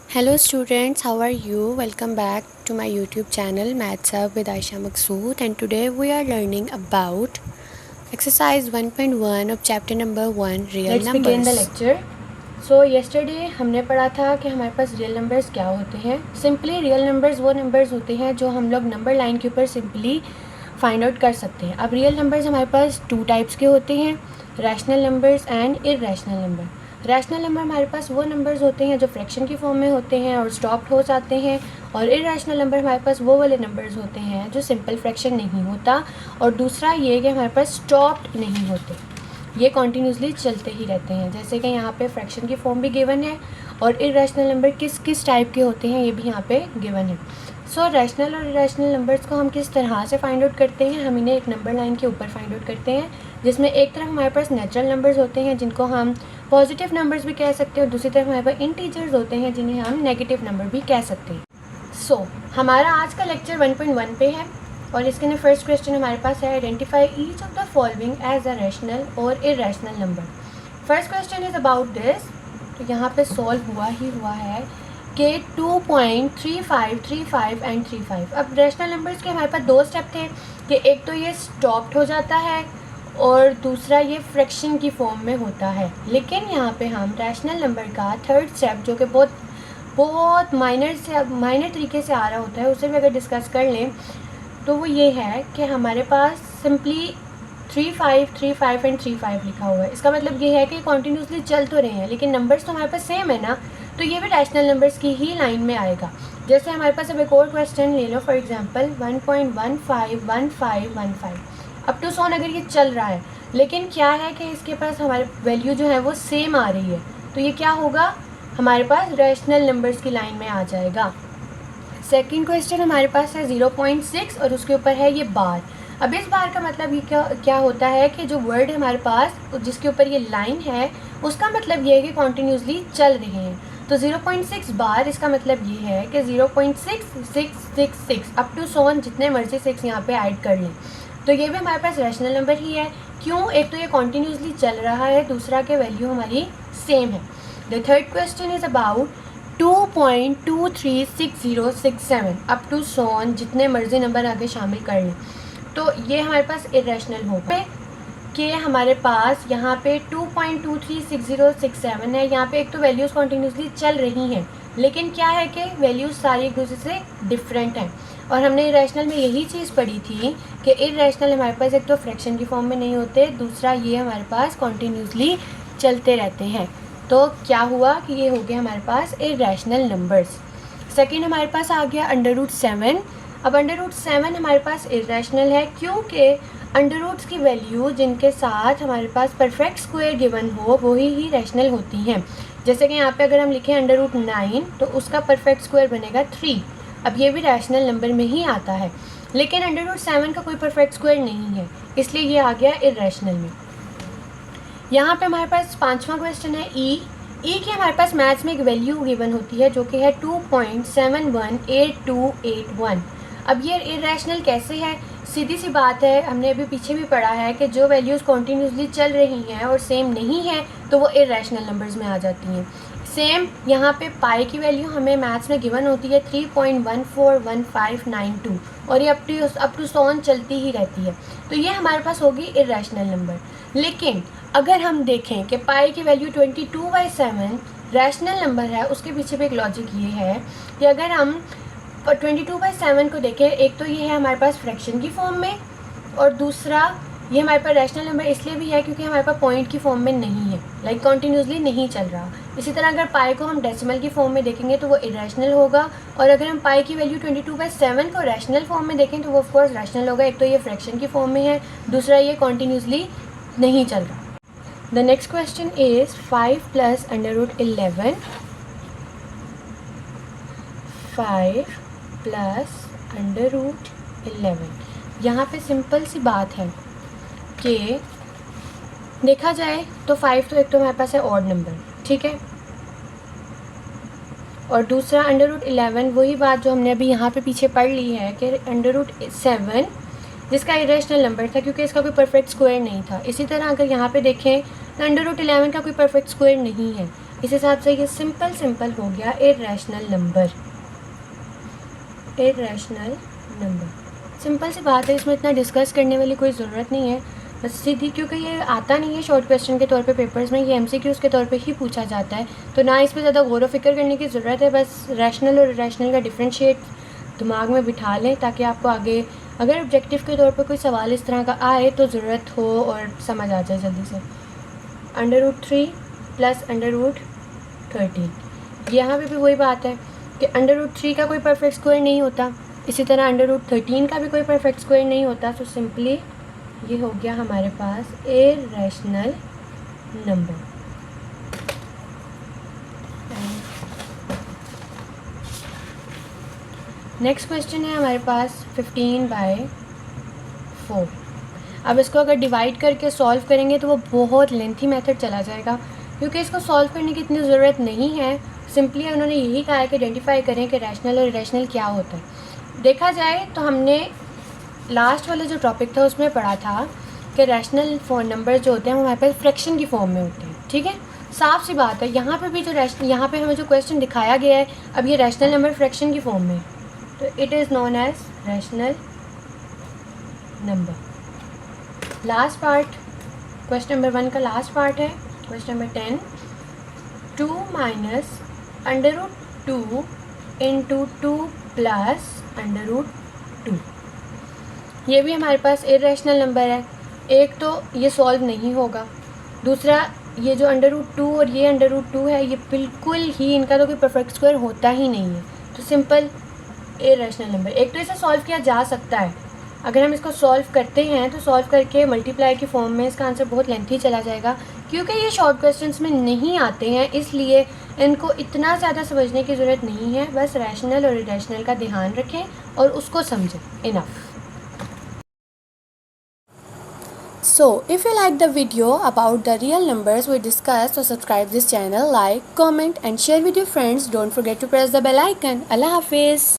Hello students, how are you? Welcome back to my YouTube channel Maths Up with Aisha Maqsood, and today we are learning about exercise 1.1 of chapter number 1 real Let's numbers. begin the lecture. So yesterday हमने पढ़ा था कि हमारे पास real numbers क्या होते हैं. Simply real numbers वो numbers होते हैं जो हम लोग नंबर लाइन के ऊपर सिंपली फाइंड आउट कर सकते हैं. अब रियल नंबर्स हमारे पास टू टाइप्स के होते हैं, rational numbers and irrational number. Rational number हमारे पास वो नंबर्स होते हैं जो फ्रैक्शन की फॉर्म में होते हैं और स्टॉप्ड हो जाते हैं, और इरैशनल नंबर हमारे पास वो वाले नंबर्स होते हैं जो सिंपल फ्रैक्शन नहीं होता, और दूसरा ये कि हमारे पास स्टॉप्ड नहीं होते, ये कॉन्टीन्यूसली चलते ही रहते हैं. जैसे कि यहाँ पे फ्रैक्शन की फॉर्म भी गिवन है और इरैशनल नंबर किस किस टाइप के होते हैं ये भी यहाँ पे गिवन है. सो रैशनल और इरैशनल नंबर्स को हम किस तरह से फाइंड आउट करते हैं, हम इन्हें एक नंबर लाइन के ऊपर फाइंड आउट करते हैं, जिसमें एक तरफ हमारे पास नेचुरल नंबर्स होते हैं जिनको हम पॉजिटिव नंबर्स भी कह सकते हैं, और दूसरी तरफ हमारे पास इंटीजर्स होते हैं जिन्हें हम नेगेटिव नंबर भी कह सकते हैं. सो हमारा आज का लेक्चर 1.1 पे है, और इसके अंदर फर्स्ट क्वेश्चन हमारे पास है identify each of the following as a rational और irrational number. First question is about this. तो यहाँ पे सॉल्व हुआ है कि 2.3535 एंड 35. अब रैशनल नंबर्स के हमारे पास दो स्टेप थे कि एक तो ये स्टॉप्ड हो जाता है और दूसरा ये फ्रैक्शन की फॉर्म में होता है. लेकिन यहाँ पे हम रैशनल नंबर का थर्ड स्टेप जो कि बहुत माइनर तरीके से आ रहा होता है, उसे भी अगर डिस्कस कर लें तो वो ये है कि हमारे पास सिंपली 3535 एंड 35 लिखा हुआ है. इसका मतलब ये है कि कॉन्टीन्यूसली चल तो रहे हैं लेकिन नंबर्स तो हमारे पास सेम है ना, तो ये भी रैशनल नंबर्स की ही लाइन में आएगा. जैसे हमारे पास अब एक और क्वेश्चन ले लो, फॉर एग्जांपल 1.151515 अप टू सोन अगर ये चल रहा है, लेकिन क्या है कि इसके पास हमारे वैल्यू जो है वो सेम आ रही है, तो ये क्या होगा, हमारे पास रैशनल नंबर्स की लाइन में आ जाएगा. सेकंड क्वेश्चन हमारे पास है 0.6 और उसके ऊपर है ये बार. अब इस बार का मतलब ये क्या होता है कि जो वर्ड हमारे पास जिसके ऊपर ये लाइन है उसका मतलब ये है कि कॉन्टीन्यूसली चल रहे हैं. तो 0.6 बार इसका मतलब ये है कि 0.6666 अप टू सोन जितने मर्जी 6 यहाँ पे ऐड कर लें, तो ये भी हमारे पास रैशनल नंबर ही है. क्यों, एक तो ये कॉन्टीन्यूसली चल रहा है, दूसरा के वैल्यू हमारी सेम है. The third question is about 2.236067 up to so on जितने मर्जी नंबर आगे शामिल कर लें, तो ये हमारे पास इरैशनल होगा कि हमारे पास यहाँ पे 2.236067 है. यहाँ पे एक तो वैल्यूज़ कॉन्टीन्यूसली चल रही हैं, लेकिन क्या है कि वैल्यूज़ सारी एक दूसरे से डिफरेंट हैं, और हमने इरैशनल में यही चीज़ पढ़ी थी कि इरैशनल हमारे पास एक तो फ्रैक्शन की फॉर्म में नहीं होते, दूसरा ये हमारे पास कॉन्टीन्यूसली चलते रहते हैं. तो क्या हुआ कि ये हो गया हमारे पास इरैशनल नंबर्स. सेकंड हमारे पास आ गया √7. अब √7 हमारे पास इरैशनल है क्योंकि अंडर रूट्स की वैल्यू जिनके साथ हमारे पास परफेक्ट स्क्वायर गिवन हो वही ही रैशनल होती हैं. जैसे कि यहाँ पे अगर हम लिखें √9 तो उसका परफेक्ट स्क्वायर बनेगा 3. अब ये भी रैशनल नंबर में ही आता है, लेकिन √7 का कोई परफेक्ट स्क्वायर नहीं है, इसलिए ये आ गया इरैशनल में. यहाँ पे हमारे पास पांचवा क्वेश्चन है ई की हमारे पास मैथ्स में एक वैल्यू गिवन होती है जो कि है 2.718281. अब ये इरैशनल कैसे है, सीधी सी बात है, हमने अभी पीछे भी पढ़ा है कि जो वैल्यूज़ कॉन्टीन्यूसली चल रही हैं और सेम नहीं है तो वो इरैशनल नंबर्स में आ जाती हैं. सेम यहाँ पे पाई की वैल्यू हमें मैथ्स में गिवन होती है 3.141592, और ये अप टू सोन चलती ही रहती है, तो ये हमारे पास होगी इरैशनल नंबर. लेकिन अगर हम देखें कि पाई की वैल्यू 22/7 रैशनल नंबर है, उसके पीछे भी एक लॉजिक ये है कि अगर हम 22/7 को देखें, एक तो ये है हमारे पास फ्रैक्शन की फॉर्म में, और दूसरा ये हमारे पास रैशनल नंबर इसलिए भी है क्योंकि हमारे पास पॉइंट की फॉर्म में नहीं है, लाइक कॉन्टीन्यूसली नहीं चल रहा. इसी तरह अगर पाई को हम डेसिमल की फॉर्म में देखेंगे तो वो इरैशनल होगा, और अगर हम पाई की वैल्यू 22/7 को रैशनल फॉर्म में देखें तो वो ऑफकोर्स रैशनल होगा. एक तो ये फ्रैक्शन की फॉर्म में है, दूसरा ये कॉन्टीन्यूसली नहीं चल रहा. The next question is 5 + √11 5 + √11. यहाँ पे सिंपल सी बात है कि देखा जाए तो 5 तो एक तो हमारे पास है ऑड नंबर, ठीक है, और दूसरा √11 वही बात जो हमने अभी यहाँ पे पीछे पढ़ ली है कि √7 जिसका इरैशनल नंबर था क्योंकि इसका कोई परफेक्ट स्क्वायर नहीं था. इसी तरह अगर यहाँ पे देखें तो √11 का कोई परफेक्ट स्क्वायर नहीं है. इस हिसाब से ये सिंपल हो गया इरेशनल नंबर। सिंपल सी बात है, इसमें इतना डिस्कस करने वाली कोई ज़रूरत नहीं है, बस सीधी, क्योंकि ये आता नहीं है शॉर्ट क्वेश्चन के तौर पे पेपर्स में, ये एमसीक्यूज़ के तौर पे ही पूछा जाता है, तो ना इस पर ज़्यादा गौर व फिक्र करने की ज़रूरत है। बस रैशनल और इरेशनल का डिफ्रेंशिएट दिमाग में बिठा लें, ताकि आपको आगे अगर ऑब्जेक्टिव के तौर पर कोई सवाल इस तरह का आए तो ज़रूरत हो और समझ आ जाए जल्दी से। √3 + √13, यहाँ पे भी वही बात है कि √3 का कोई परफेक्ट स्क्वायर नहीं होता, इसी तरह √13 का भी कोई परफेक्ट स्क्वायर नहीं होता। तो सिंपली ये हो गया हमारे पास इरेशनल नंबर। नेक्स्ट क्वेश्चन है हमारे पास 15/4। अब इसको अगर डिवाइड करके सॉल्व करेंगे तो वो बहुत लेंथी मेथड चला जाएगा, क्योंकि इसको सॉल्व करने की इतनी ज़रूरत नहीं है। सिंपली उन्होंने यही कहा है कि आइडेंटिफाई करें कि रैशनल और इरेशनल क्या होता है। देखा जाए तो हमने लास्ट वाला जो टॉपिक था उसमें पढ़ा था कि रैशनल नंबर जो होते हैं वो हमारे पास फ्रैक्शन की फॉर्म में होते हैं, ठीक है, साफ सी बात है। यहाँ पे भी जो यहाँ पे हमें जो क्वेश्चन दिखाया गया है, अब ये रैशनल नंबर फ्रैक्शन की फॉर्म में, तो it is known as rational number. Last part question number 1 का लास्ट पार्ट है क्वेश्चन नंबर 10। 2 - √2 × 2 + √2, ये भी हमारे पास इरेशनल नंबर है। एक तो ये सॉल्व नहीं होगा, दूसरा ये जो √2 और ये √2 है, ये बिल्कुल ही इनका तो कोई परफेक्ट स्क्वायर होता ही नहीं है, तो सिंपल इरेशनल नंबर। एक तो इसे सॉल्व किया जा सकता है, अगर हम इसको सॉल्व करते हैं तो सॉल्व करके मल्टीप्लाई की फॉर्म में इसका आंसर बहुत लेंथी चला जाएगा, क्योंकि ये शॉर्ट क्वेश्चंस में नहीं आते हैं, इसलिए इनको इतना ज़्यादा समझने की ज़रूरत नहीं है। बस रैशनल और इरेशनल का ध्यान रखें और उसको समझें, enough. So, if you like the video about the real numbers we discussed, so subscribe this channel, like, comment and share with your friends. Don't forget to press the bell icon. Allah Hafiz.